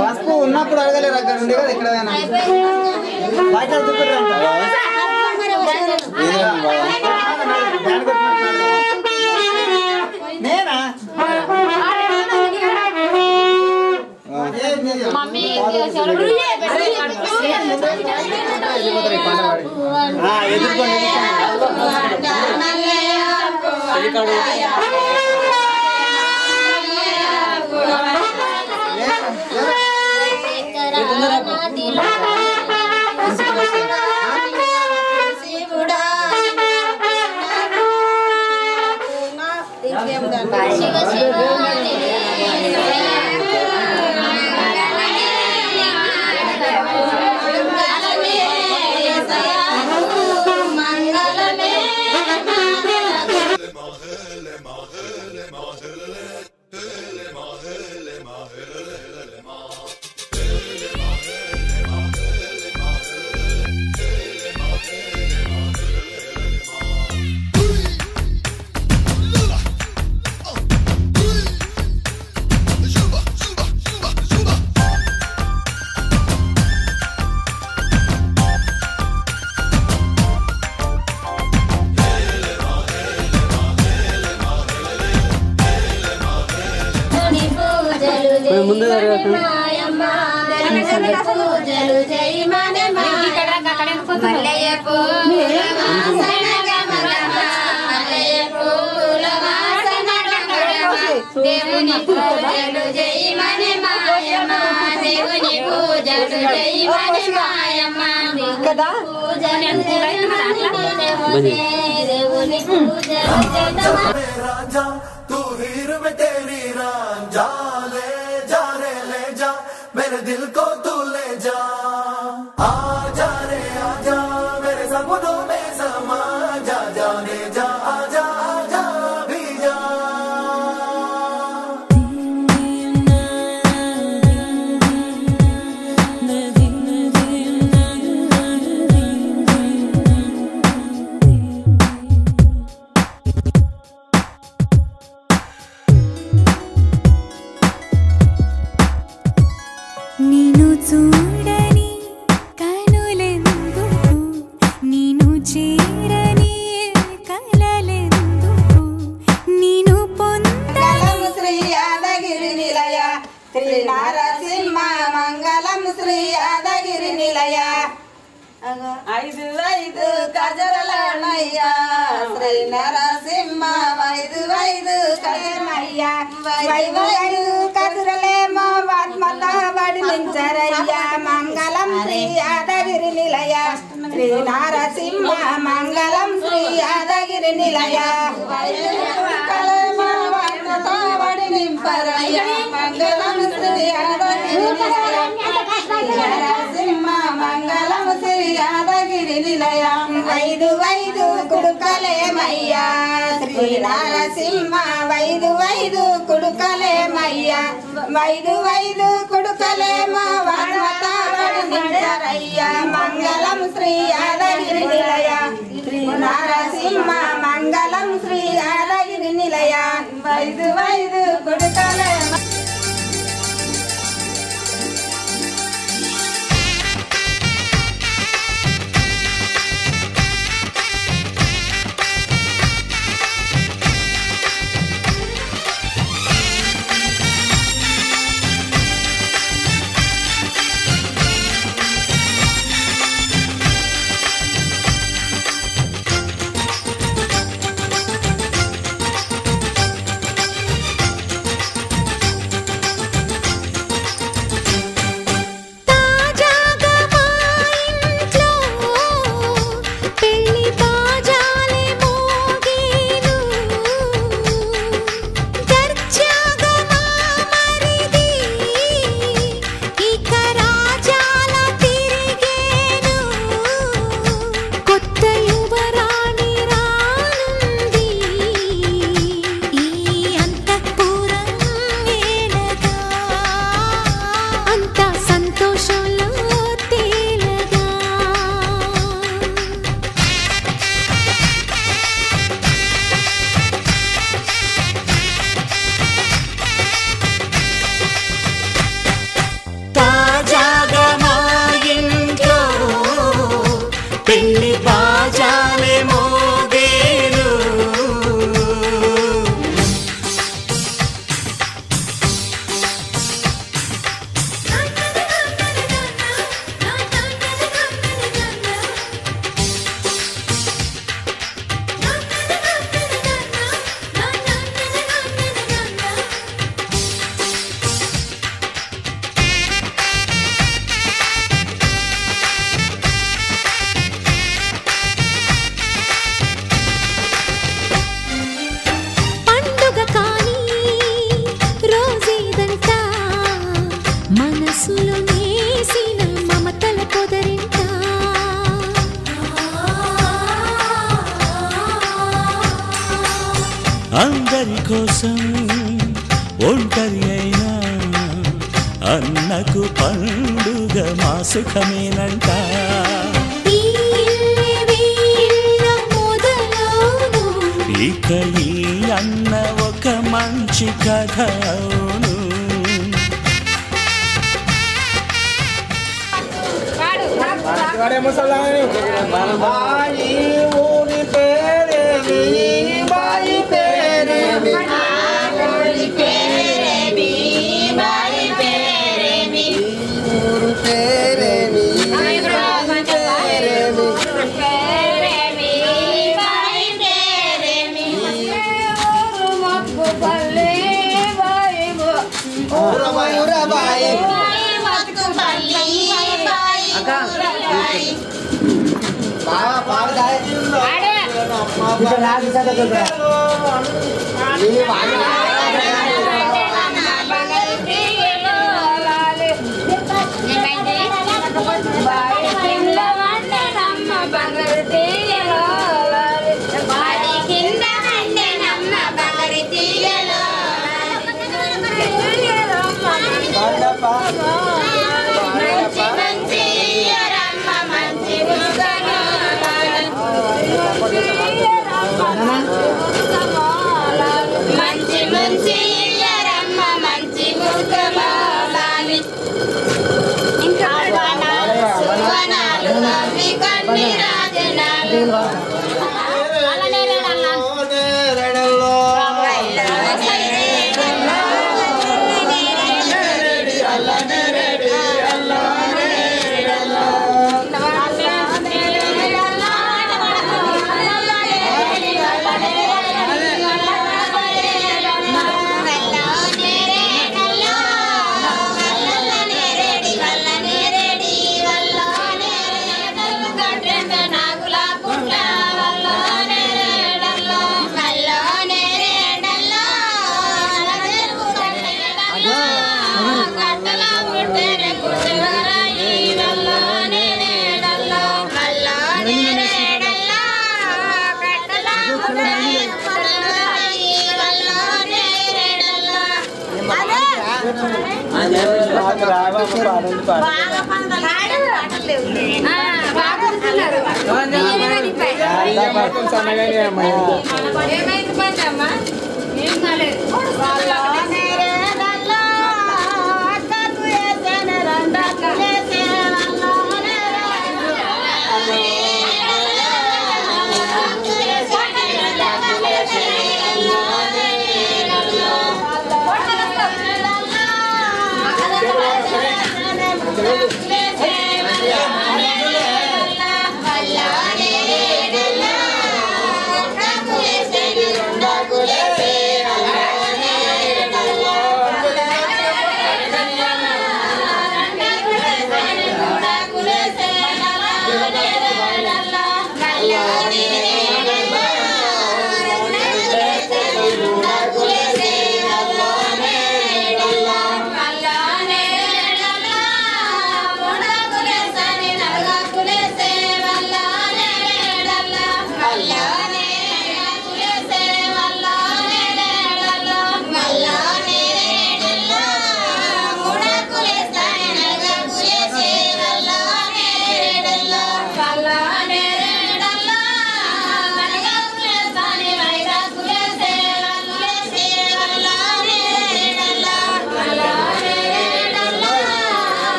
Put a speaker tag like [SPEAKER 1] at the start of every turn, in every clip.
[SPEAKER 1] పసుపు ఉన్నప్పుడు అడగలేరు అక్కడ ఉండే కదా ఇక్కడ బయట నేనా
[SPEAKER 2] Lema ముందు
[SPEAKER 3] దేవుని పూజలు జయమనే మాయమ్మ దేవుని పూజలు జయమనే మాయమ్మ కదా దేవుని పూజలు
[SPEAKER 4] राजा तू हीर में तेरी रांझा ले जा रे ले जा मेरे दिल को तू ले जा आजा रे आजा मेरे सपनों में समा जा जाने जा आजा आजा भी जा
[SPEAKER 5] నీను చూడని కనులెందుకు నీను చేరని కలలెందుకు నీను పొందలం
[SPEAKER 6] శ్రీ యాదగిరి నిలయ శ్రీ నరసింహ మంగళం శ్రీ యాదగిరి నిలయ 5 గజలనయ్యా శ్రీ నరసింహ 5 గజలనయ్యా 5 గజలలేమో ఆత్మత వడిలించరయ్యా మంగళం శ్రీ యాదగిరి నిలయ శ్రీ నరసింహ మంగళం శ్రీ యాదగిరి నిలయ 5 ఆత్మత వడిలింపరయ్యా మంగళం శ్రీ యాదగిరి నిలయ నరసింహ మంగళం శ్రీ యాదగిరి నిలయ 5 కుడుకలేమయ్యా శ్రీ నరసింహ 5 కుడుకలేమయ్యా 5 కుడుకలేమో వాడతారయ్యా మంగళం శ్రీ యాదగిరి నిలయ శ్రీ నరసింహ మంగళం శ్రీ యాదగిరి నిలయ 5 కుడుకలేమ
[SPEAKER 7] అందరి కోసం ఒంటరి అయినా అన్నకు పండుగ మా సుఖమేనంట ఇక ఈ అన్న ఒక మంచి కథ అవును
[SPEAKER 6] బాయి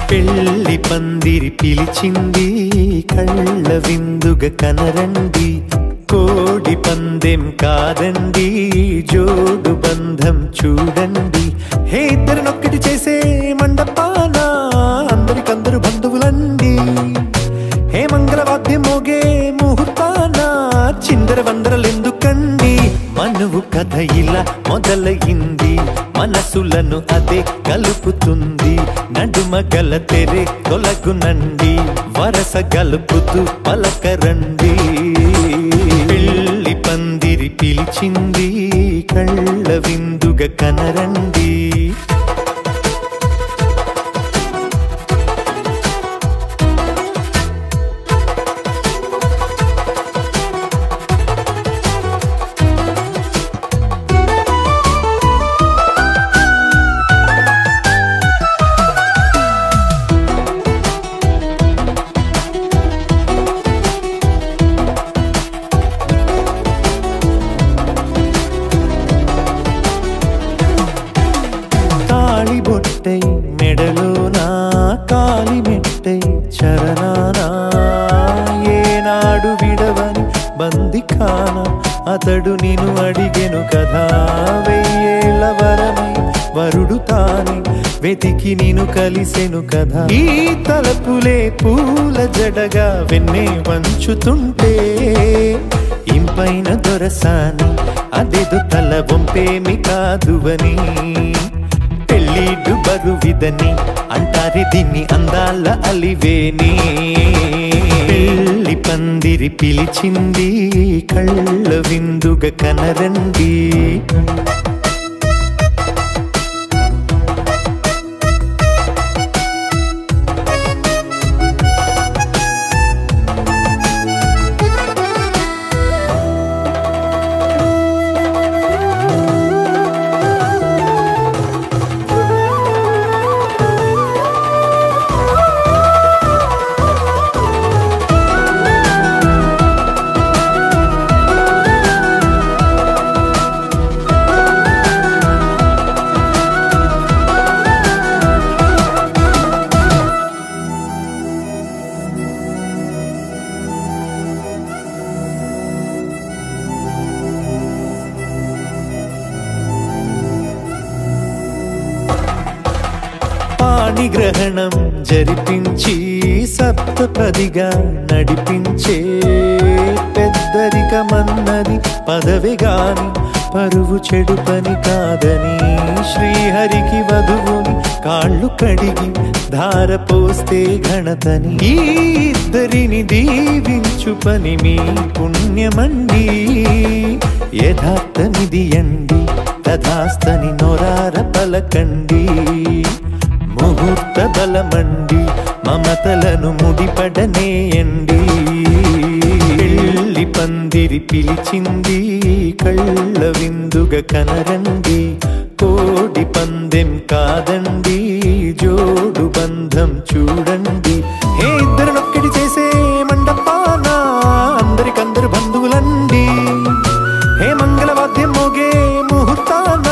[SPEAKER 2] పెళ్లి పందిరి పిలిచింది కళ్ళ విందుగా కనరండి కోడి పందెం కాదండి జోడు బంధం చూడండి హే ఇద్దరినొక్కటి చేసే మండపాన అందరికందరు బంధువులండి హే మంగళవాద్యం మోగే ముహూర్తాన చిందర వందరలెందుకండి మనువు కథ ఇలా మొదలయింది మనసులను అదే కలుపుతుంది నడుమ గల తెరే తొలగునండి వరస గలుపుతూ పలకరండి పెళ్లి పందిరి పిలిచింది కళ్ళ విందుగా కనరండి అతడు నిన్ను అడిగెను కదా వెయ్యేళ్ళ వరమై వరుడు తానే వెతికి నిన్ను కలిసెను కదా ఈ తలపులే పూల జడగా వెన్నే వంచుతుంటే ఇంపైన దొరసాని అదేదో తల వంపేమి కాదువని పెళ్ళిడు బరువిదని అంటారే దీన్ని అందాల అలివేని పెళ్ళి పందిరి పిలిచింది కళ్ళ విందుగా కనరండి పాణిగ్రహణం జరిపించి సప్తపదిగా నడిపించే పెద్దరికమన్నది పదవి గాని పరువు చెడు పని కాదని శ్రీహరికి వధువుని కాళ్ళు కడిగి ధార పోస్తే ఘనతని ఈ ఇద్దరిని దీవించు పని మీ పుణ్యమండి యథార్థమిది అండి తథాస్తని నొరార పలకండి ముహూర్త బలమండి మమతలను ముడిపడనేయండి పెళ్ళి పందిరి పిలిచింది కళ్ళ విందుగా కనరండి కోడి పందెం కాదండి జోడు బంధం చూడండి ఏ ఇద్దరినొక్కటి చేసే మండపాన అందరికందరు బంధువులండి హే మంగళవాద్యం మోగే ముహూర్తాన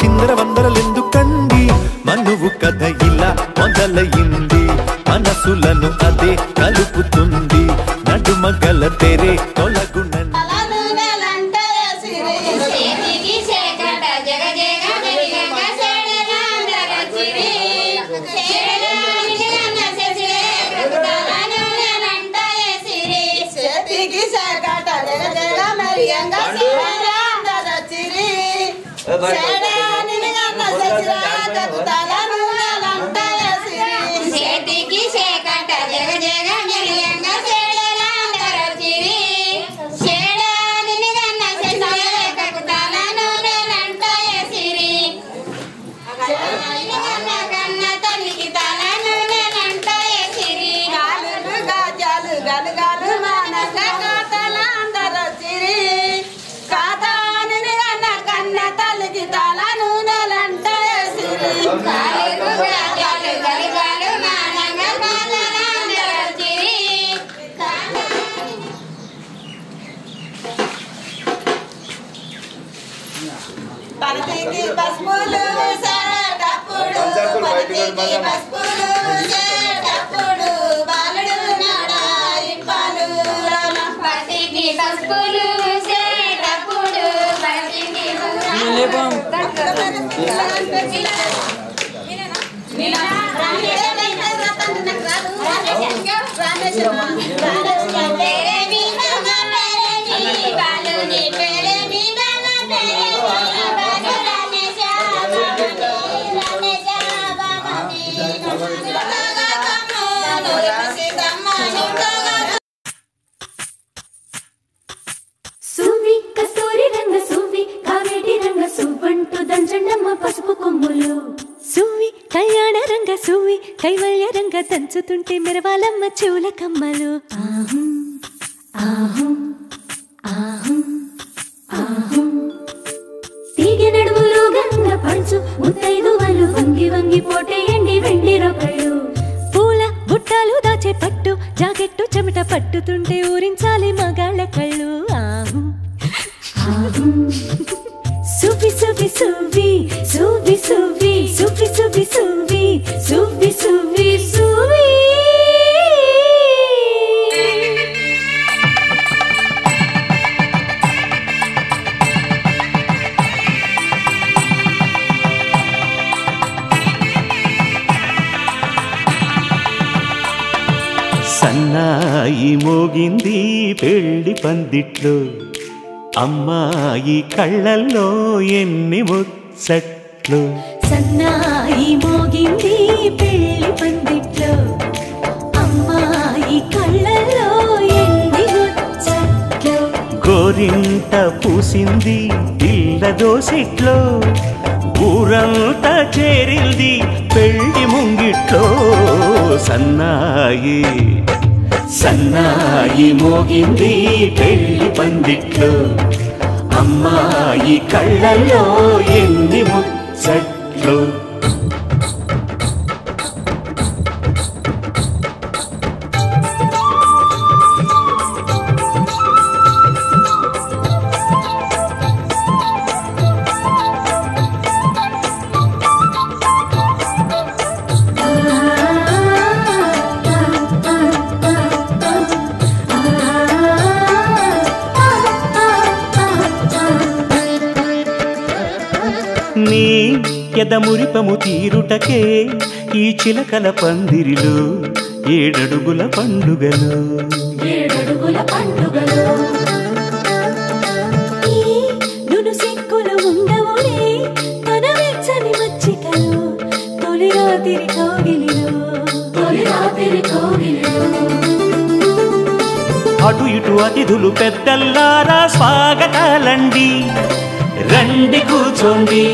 [SPEAKER 2] చిందర వందరలెందుకండి మనువు కథ ఇలా మొదలయింది మనసులను అదే కలుపుతుంది నడుమగల తెరే తొలగునండి
[SPEAKER 5] సువి కస్తూరి రంగ సువి కావేటి రంగ సువ్వంటూ దంచండమ్మ పసుపు కొమ్ములు సువి కళ్యాణ రంగ సువి కైవల్య రంగ దంచుతుంటే మెరవాలమ్మ చెవుల కమ్మలు ఆహు ఆహు ఆహు ఆహు తీగె నడుములు గంగ పంచు ముత్తైదువలు వంగి వంగి పోటేయండి వెండి రొకళ్ళు పూల బుట్టాలు దాచే పట్టు జాకెట్టు చెమట పట్టుతుంటే ఊరించాలి మగాళ్ళ కళ్ళు ఆహు ఆహు సువి సువి సువి సువి సువి సువి సువి సువి సువి సువి సువి
[SPEAKER 7] సన్నాయి మోగింది పెళ్లి పందిట్లో అమ్మాయి కళ్ళల్లో ఎన్ని ముచ్చట్లు
[SPEAKER 5] సన్నాయి మోగింది పెళ్లి పందిట్లో అమ్మాయి కళ్ళల్లో ఎన్ని ముచ్చట్లు
[SPEAKER 7] గోరింట పూసింది ఇళ్ళ దోసిట్లో ఊరంతా చేరింది పెళ్లి ముంగిట్లో సన్నాయి సన్నాయి మోగింది పెళ్లి పందిట్లో అమ్మాయి కళ్ళల్లో ఎన్ని ముచ్చట్లు నీ ఎదమురిపము తీరుటకే ఈ చిలకల పందిరిలో ఏడడుగుల పండుగలు
[SPEAKER 5] ఈ నును సిక్కులు ఉండవులే తన వెచ్చని మచ్చికలు తొలి రాత్రి కోగిలిలో
[SPEAKER 7] అటు ఇటు అతిథులు పెద్దల్లారా స్వాగతాలండి రండి కూర్చోండి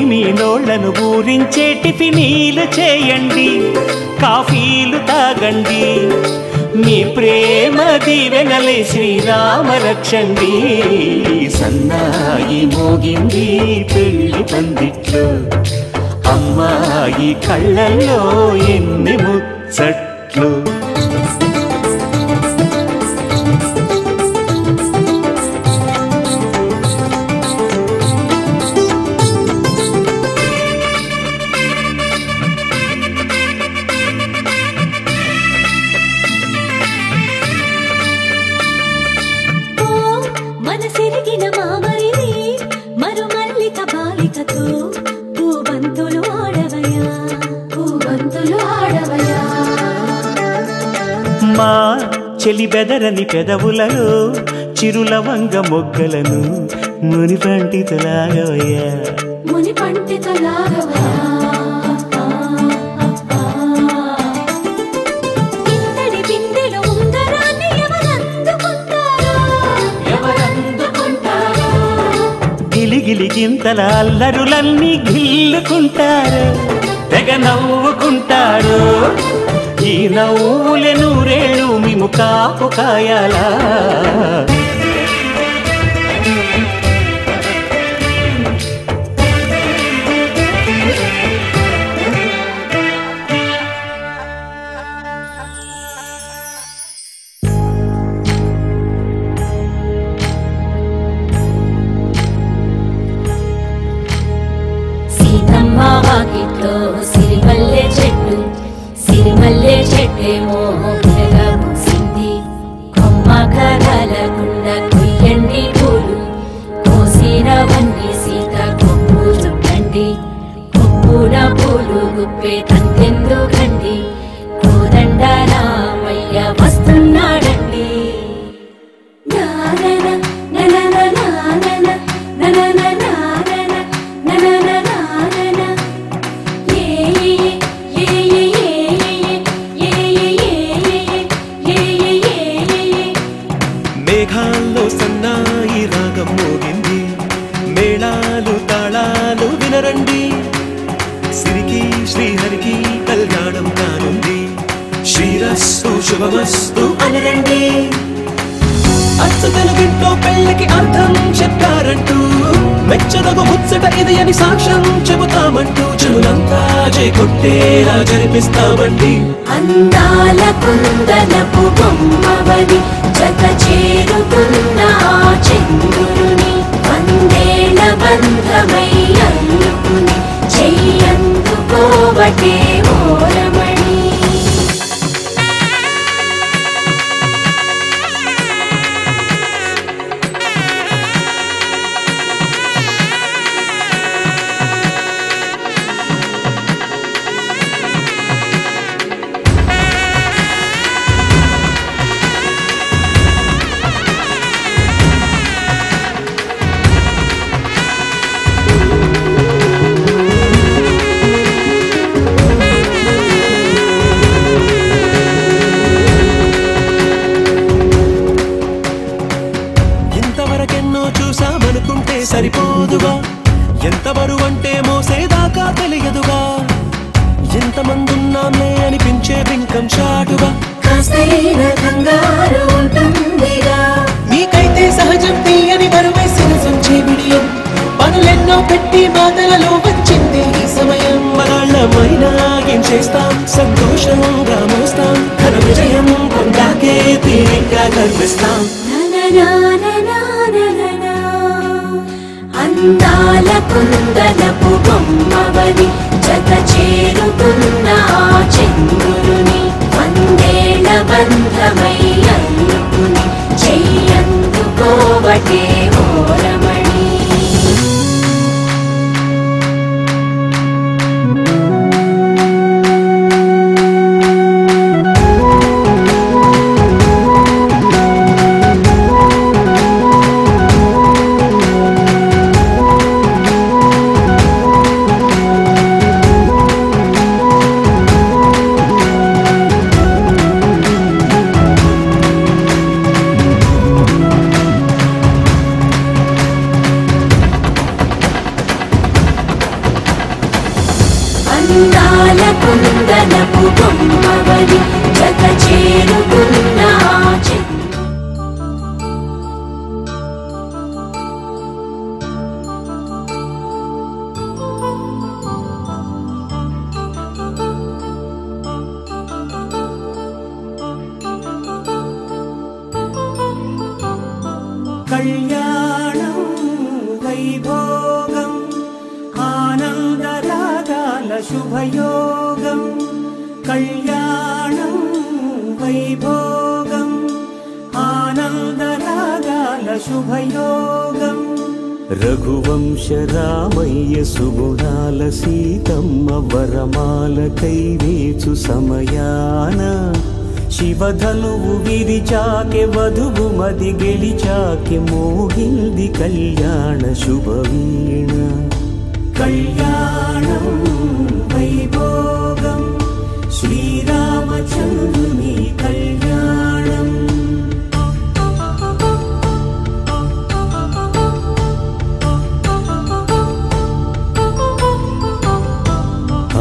[SPEAKER 7] మీ నోళ్లను ఊరించే టిఫినీలు చేయండి కాఫీలు తాగండి మీ ప్రేమ దీవెనలే శ్రీరామ రక్షండి సన్నాయి మోగింది పెళ్లి పందిట్లో అమ్మాయి కళ్ళల్లో ఎన్ని ముచ్చట్లు
[SPEAKER 5] మనసిరిగిన మామరిది మరుమల్లిక బాలికతో పూబంతులు ఆడవయా
[SPEAKER 7] మా చెలి బెదరని పెదవులలో చిరులవంగ మొగ్గలను మునిపంటితో లాగవయ్యా
[SPEAKER 5] ఇంతటి బిందెలో ఉంగరాన్ని ఎవరందుకుంటారో
[SPEAKER 7] గిలిగిలి గింతల అల్లరులన్నీ గిల్లుకుంటారు తెగ నవ్వుకుంటారు ఈ నవ్వులే నూరేళ్ళు మేము కాపు కాయాలా
[SPEAKER 5] సీతమ్మ వాకిట్లో సిరిమల్లె చెట్టేమో పిల్లగా పూసింది కొమ్మ కదలకుండా కొయ్యండి పూలు కోసినవన్నీ సీత కొప్పు చుట్టండి కొప్పున పూలు గుప్పే తంతెందుకండి కోదండ రామయ్య వస్తున్నాడండి నానన ననన నానన ననన నానన ననన నానన
[SPEAKER 2] మేఘాల్లో సన్నాయి రాగం మోగింది మేళాలు తాళాలు వినరండి సిరికి శ్రీహరికి కళ్యాణం కానుంది శ్రీరస్తు శుభమస్తు అనరండి అచ్చ తెలుగింట్లో పెళ్ళికి అర్థం చెప్పారంటూ మెచ్చదగు ముచ్చట ఇది అని సాక్ష్యం చెబుతామంటూ చెవులంతా చేకొట్టేలా జరిపిస్తామండి
[SPEAKER 5] అందాల కుందనపు బొమ్మవని జత చేరుతున్న ఆ చంద్రుని వందేల బంధమై అల్లుకుని చెయ్యందుకోవటే ఓరమణి
[SPEAKER 2] ఎంత బరువంటే మోసేదాకా తెలియదుగా, ఎంతమందున్నాంలే అనిపించే బింకం చాటుగా.
[SPEAKER 5] కాస్తైన కంగారు ఉంటుందిగా,
[SPEAKER 2] నీకైతే సహజం తీయని బరువై శిరసుంచే విడియం, పనులెన్నో పెట్టి బాధలలో వచ్చింది ఈ సమయం. మనాళ్ళమైనా ఏం చేస్తాం, సంతోషంగా మోస్తాం, ఘన విజయం పొందాకే తీరిగ్గా కనిపిస్తాం.
[SPEAKER 5] అందాల కుందనపు బొమ్మవని జత చేరుతున్న ఆ చంద్రుని, వందేళ్ల బంధమై అల్లుకుని చెయ్యందుకోవటే ఓరమణి. అందాల కుందనపు బొమ్మవని జత చేరుకున్న ఆ
[SPEAKER 7] కళ్యాణం వైభోగం ఆనందరాగాల శుభయోగం. కళ్యాణం వైభోగం ఆనందరాగాల శుభయోగం. రఘువంశ రామయ్య సుగుణాల సీతమ్మ వరమాల కైవేచు సమయాన, శివధనువు విరిచాకె వధువు మది గెలిచాకె మోగింది కళ్యాణ శుభవీణ. కళ్యాణం వైభోగం శ్రీరామచంద్రుని కళ్యాణం.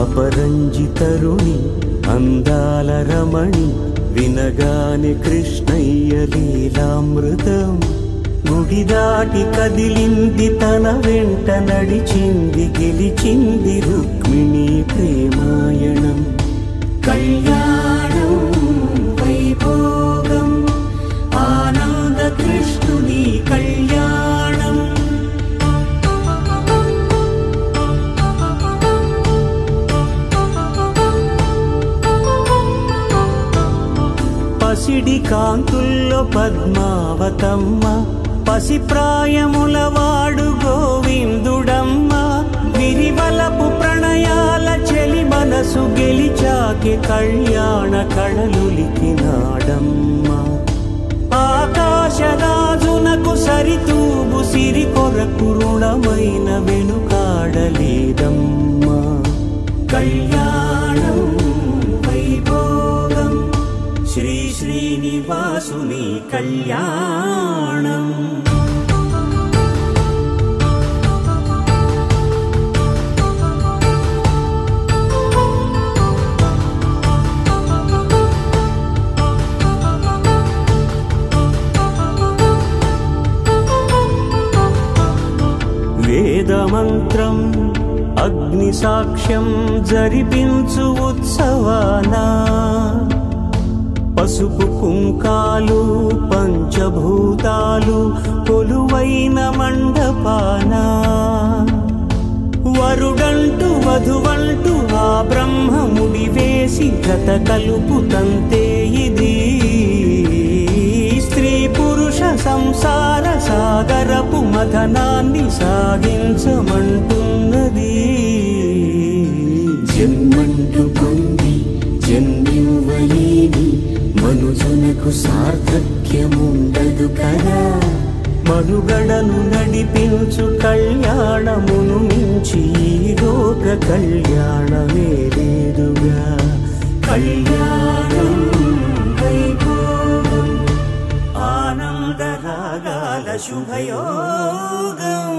[SPEAKER 7] అపరంజి తరుణి అందాల రమణి, వినగాని కృష్ణయ్య లీలామృతం. గుడి దాటి కదిలింది తన వెంట నడిచింది, గెలిచింది రుక్మిణి ప్రేమాయణం. కళ్యాణం వైభోగం ఆనంద కృష్ణుని కళ్యాణం. పసిడి కాంతుల్లో పద్మావతమ్మ, పసిప్రాయముల వాడు గోవిందుడమ్మ. విరివలపు ప్రణయాల చెలి మనసు గెలిచాకి కళ్యాణ కళలులికినాడమ్మ. ఆకాశరాజునకు సరితూగు సిరి కొరకు రుణమైన వెనుకాడలేదమ్మ. కళ్యాణం వైభోగం శ్రీ శ్రీనివాసుని కళ్యాణం. వేదమంత్రం అగ్ని సాక్ష్యం జరిపించు ఉత్సవానా, పసుపు కుంకాలు పంచభూతాలు కొలువైన మండపాన. వరుడంటూ వధువంటూ ఆ బ్రహ్మముడి వేసి గత కలుపుతంతే ఇది. స్త్రీ పురుష సంసార సాగరపు మథనాన్ని సాగించమంటున్నది. జన్మంటూ పొంది జన్మివ్వలేని మనుజునకు సార్థక్యముండదు కదా. మనుగడను నడిపించు కళ్యాణమును మించి ఈ లోక కళ్యాణమే లేదుగా. కళ్యాణం వైభోగం ఆనందరాగాల శుభయోగం.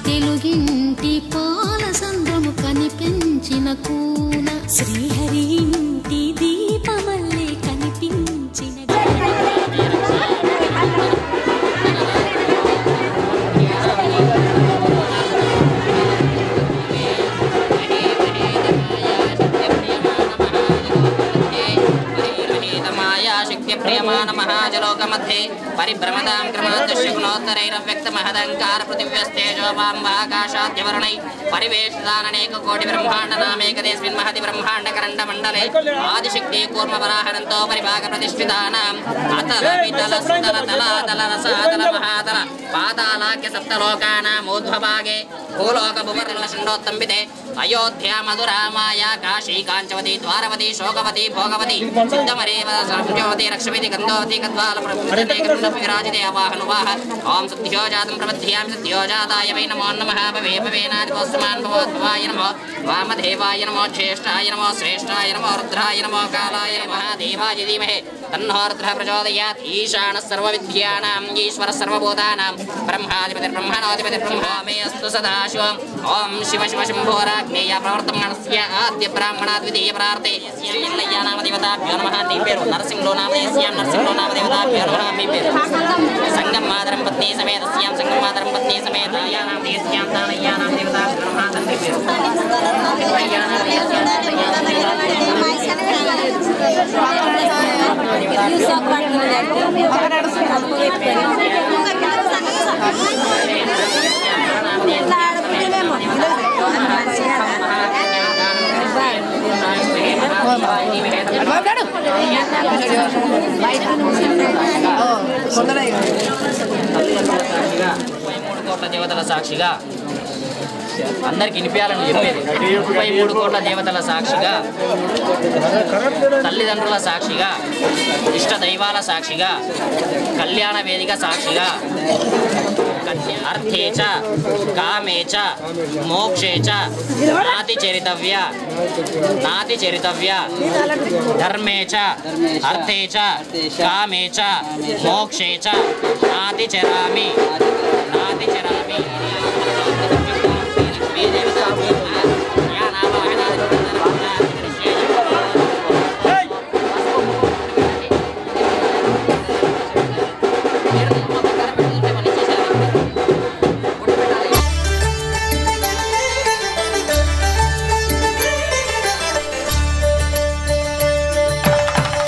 [SPEAKER 8] తెలుగింటి పాల సంద్రము కనిపించిన కూన శ్రీహరి ఇంటి దీపమల్లే కనిపించిన
[SPEAKER 9] ప్రియమాన మహాజలోక మధ్యే పరిభ్రమదాం క్రమాదృశ్య గుణోత్తరైరవ్యక్త మహదంకార పృథివ్యస్తేజోపాంబాకాశాద్యవర్ణై పరివేష్టాననేక కోటి బ్రహ్మాండ నామేకదేస్మిన్ మహతి బ్రహ్మాండ కరండ మండలే ఆదిశక్తి కూర్మ వరాహనంతో పరిభాగ ప్రతిష్ఠితానాం అతల వితల సుతల తలాతల రసాతల మహాతల పాతాళాఖ్య సప్తలోకానాం ఊర్ధ్వభాగే భూలోక భువర్ల షండోత్తంబితే అయోధ్యా మధురా మాయా కాశీ కాంచవతి ద్వారవతి శోకవతి భోగవతి సిద్ధమరేవ సంజోవతి రక్షవతి గంధోవతి గద్వాల ప్రభుతే గరుడ విరాజితే అవాహనువాహ ఓం సద్ధ్యో జాతం ప్రబధ్యామి సద్ధ్యో జాతాయ వై నమో నమః భవే భవేనాదికోస్మాన్ భవద్భవాయ నమో వామదేవాయ నమో జ్యేష్ఠాయ నమో శ్రేష్ఠాయ నమో రుద్రాయ నమో కాలాయ నమః దేవాయ ధీమహి తన్నో రుద్రః ప్రచోదయాత్ ఈశానः సర్వవిద్యానాం ఈశ్వరः సర్వభూతానాం బ్రహ్మాధిపతిర్బ్రహ్మణోధిపతిర్ బ్రహ్మా మే అస్తు సదాశివం ఓం శివ శివ శంభోరాజ్ఞేయ ప్రవర్తమానస్య ఆద్య బ్రాహ్మణ ద్వితీయ ప్రార్థే శ్రీలయ్య నామదేవతాభ్యో నమః నీ పేరు నరసింహో నామదేశ్యాం నరసింహో నామదేవతాభ్యో నమః మీ పేరు సంగం మాతరం పత్ని సమేతస్యాం సంగం మాతరం పత్ని సమేతాయ నామదేశ్యాం తానయ్య నామదేవతాభ్యో నమః తండ్రి పేరు దేవతల సాక్షిగా అందరికి వినిపించాలని చెప్పేది 33 కోట్ల దేవతల సాక్షిగా తల్లిదండ్రుల సాక్షిగా ఇష్ట దైవాల సాక్షిగా కళ్యాణ వేదిక సాక్షిగా అర్థే చ కామే చ మోక్షే చ నాతి చరితవ్య ధర్మే చ అర్థే చ కామే చ మోక్షే చ నాతి చరామి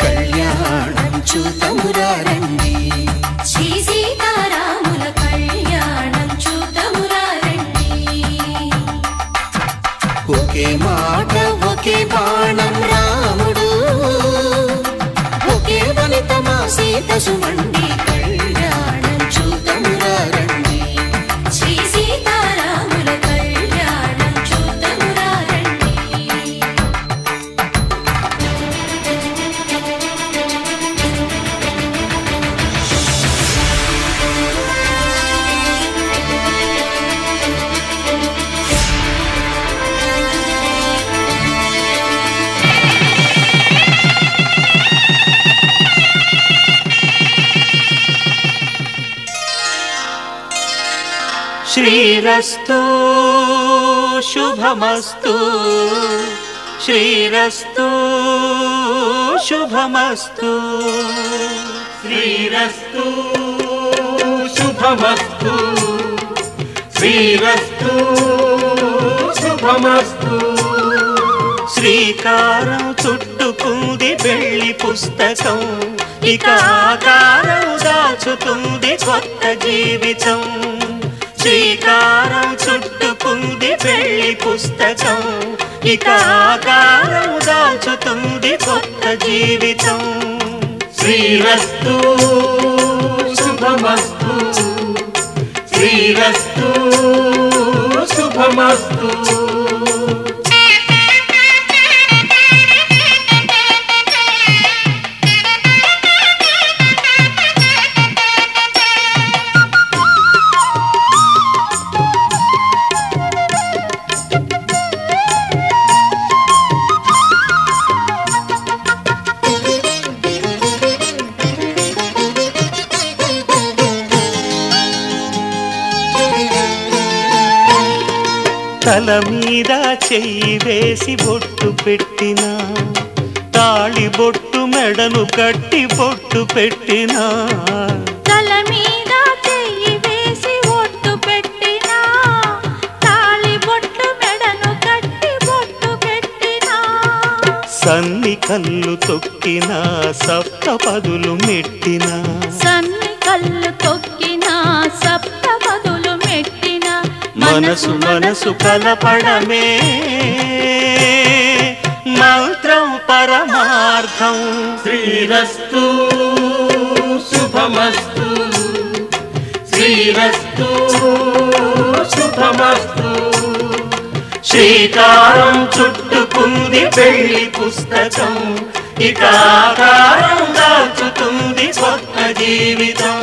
[SPEAKER 2] కళ్యాణం చూతమురారండి
[SPEAKER 5] శ్రీ సీతారాముల కళ్యాణం చూతమురారండి
[SPEAKER 2] ఒకే మాట ఒకే బాణం రాముడు ఒకే వనిత మా సీత సుమండి కళ్యాణం చూతమురారండి
[SPEAKER 5] శ్రీ సీతారాముల కళ్యాణం చూతమురారండి
[SPEAKER 7] శ్రీరస్తు శుభమస్తు శ్రీరస్తు శుభమస్తు శ్రీరస్తు శుభమస్తు శ్రీరస్తు శుభమస్తు శ్రీకారం చుట్టుకుంది పెళ్లి పుస్తకం ఇక ఆకారం దాచుతుంది కొత్త జీవితం శ్రీకారం చుట్టుకుంది పెళ్లి పుస్తకం ఇక ఆకారం దాచుతుంది కొత్త జీవితం శ్రీరస్తు శుభమస్తు శ్రీరస్తు శుభమస్తు తల మీద చెయ్యి వేసి బొట్టు పెట్టినా తాళి బొట్టు మెడను కట్టి బొట్టు పెట్టినా
[SPEAKER 5] తల మీద చెయ్యి వేసి బొట్టు పెట్టినా తాళి బొట్టు మెడను కట్టి బొట్టు పెట్టినా
[SPEAKER 7] సన్ని కళ్ళు తొక్కినా సప్తపదులు మెట్టినా
[SPEAKER 5] సన్ని కళ్ళు తొక్కినా సప్తపదులు మెట్టినా
[SPEAKER 7] మనసు మనసు కలపడమే మంత్రం పరమార్థం శ్రీరస్తు శుభమస్తు శ్రీరస్తు శుభమస్తు శ్రీకారం చుట్టుకుంది పెళ్లి పుస్తకం ఇక ఆకారం దాచుతుంది కొత్త జీవితం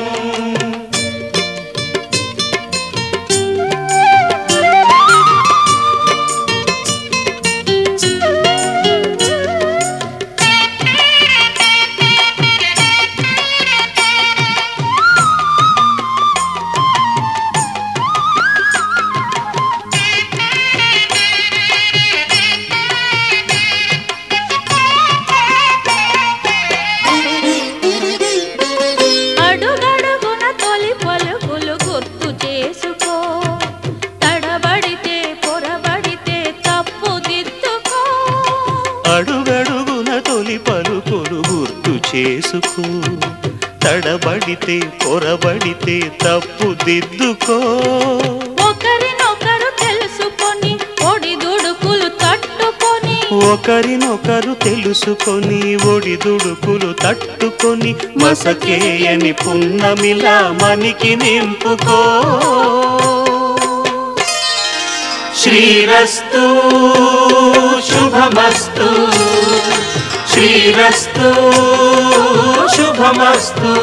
[SPEAKER 7] అడుగడుగున తొలి పలుకులు గుర్తు చేసుకో తడబడితే పొరబడితే తప్పు దిద్దుకో
[SPEAKER 5] ఒకరినొకరు తెలుసుకొని ఒడిదుడుకులు తట్టుకొని
[SPEAKER 7] ఒకరినొకరు తెలుసుకొని ఒడిదుడుకులు తట్టుకొని మసకేయని పున్నమిలా మనికి నింపుకో శ్రీరస్తు శుభమస్తు శ్రీరస్తు శుభమస్తు